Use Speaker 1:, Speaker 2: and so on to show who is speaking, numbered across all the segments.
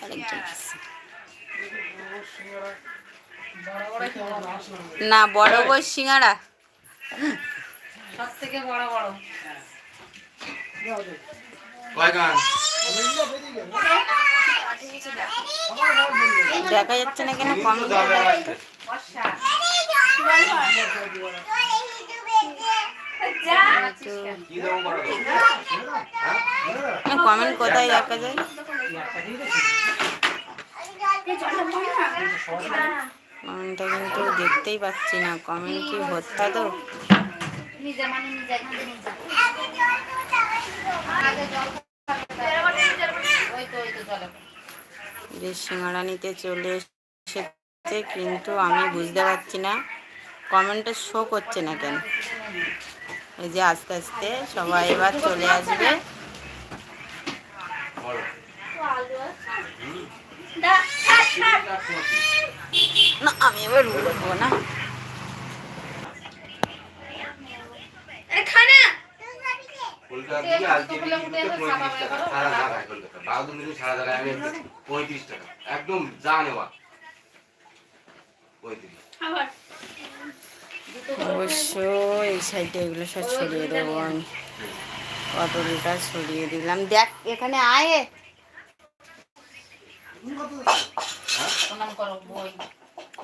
Speaker 1: আরেকজন না, বড় বড় সিঙ্গারা
Speaker 2: সব থেকে বড় বড়
Speaker 1: দেখা যাচ্ছে না কেন? কমেন্ট কোথায় দেখা যায়? কমেন্টটা কিন্তু দেখতেই পাচ্ছি না। কমেন্ট কি হত্যা তো। যে সিঙ্গারা নিতে চলে এসেছে, কিন্তু আমি বুঝতে পারছি না কমেন্টে শো করছে না কেন। এই যে আস্তে আস্তে সবাই এবার চলে আসবে। না, আমি এবার উঠবো না।
Speaker 3: একদম যা নেওয়া
Speaker 1: অবশ্য এই সাইডে এগুলো সব ছড়িয়ে দেবো আমি। কত লিটার ছড়িয়ে দিলাম। দেখ এখানে আয়,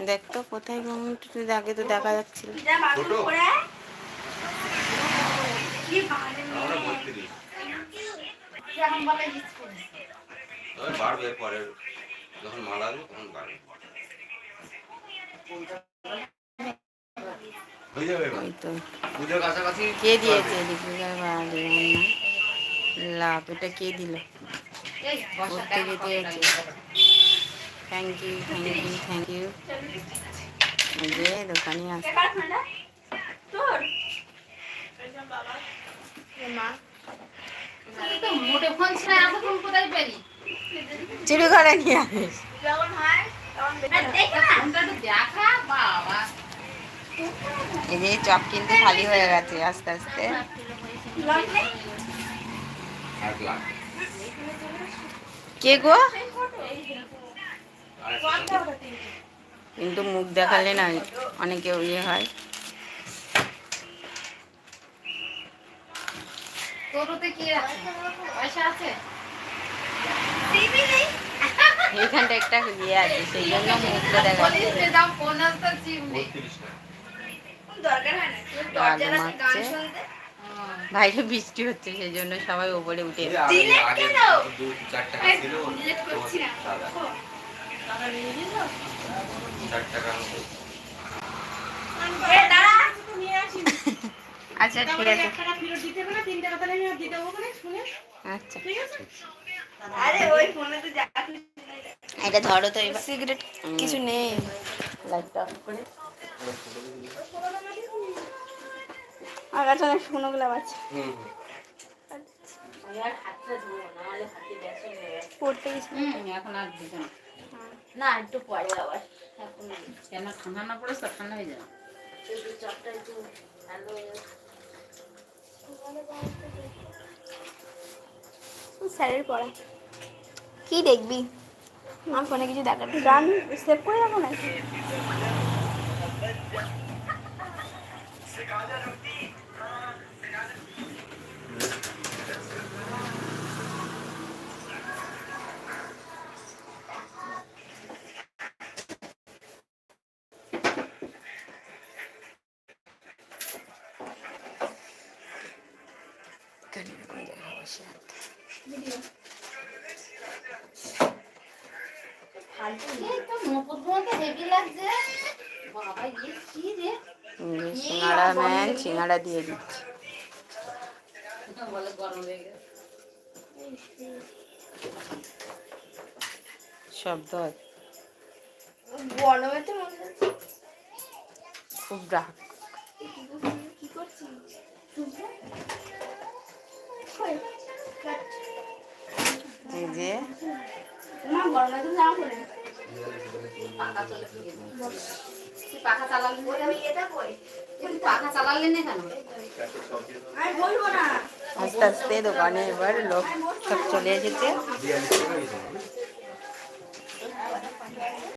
Speaker 1: দেখ তো কোথায় কমেন্ট। আগে তো দেখা যাচ্ছিল।
Speaker 3: বাড়বে পরে, যখন মাল আসবে তখন বাড়বে।
Speaker 1: কে দিয়েছে লাভ? এটা কে দিল? থেকে দিয়েছে। Thank you, thank you, thank you. যে দোকানে আসছে চুরি করে নিয়ে আসিস। এই যে চপ কিন্তু খালি হয়ে গেছে আস্তে আস্তে। কে গো? কিন্তু মুখ দেখালে না অনেকে ইয়ে হয়। এইখানটা একটা ইয়ে আছে, সেই জন্য মুখটা দেখা বাইরে বৃষ্টি হচ্ছে, সেই জন্য সবাই ওপরে উঠে আচ্ছা ঠিক আছে। আচ্ছা এটা ধরো তো। এবার সিগারেট কিছু নেই। লাইটটা অফ করে আগাটা অনেক শুকনো গোলাপ আছে। পড়তে গেছি
Speaker 2: এখন আর দিতে না, একটু পরে আবার। কেন ঠান্ডা না পড়ে ঠান্ডা হয়ে যাবে।
Speaker 4: স্যারের পড়া কি দেখবি? আমার ফোনে কিছু দেখার গান সেভ করে রাখো নাকি?
Speaker 1: সিঙ্গাড়া ম্যান সিঙ্গাড়া দিয়ে দিচ্ছে। শব্দ খুব গ্রাহক। এই যে আস্তে আস্তে দোকানে এবার লোক সব চলে এসেছে।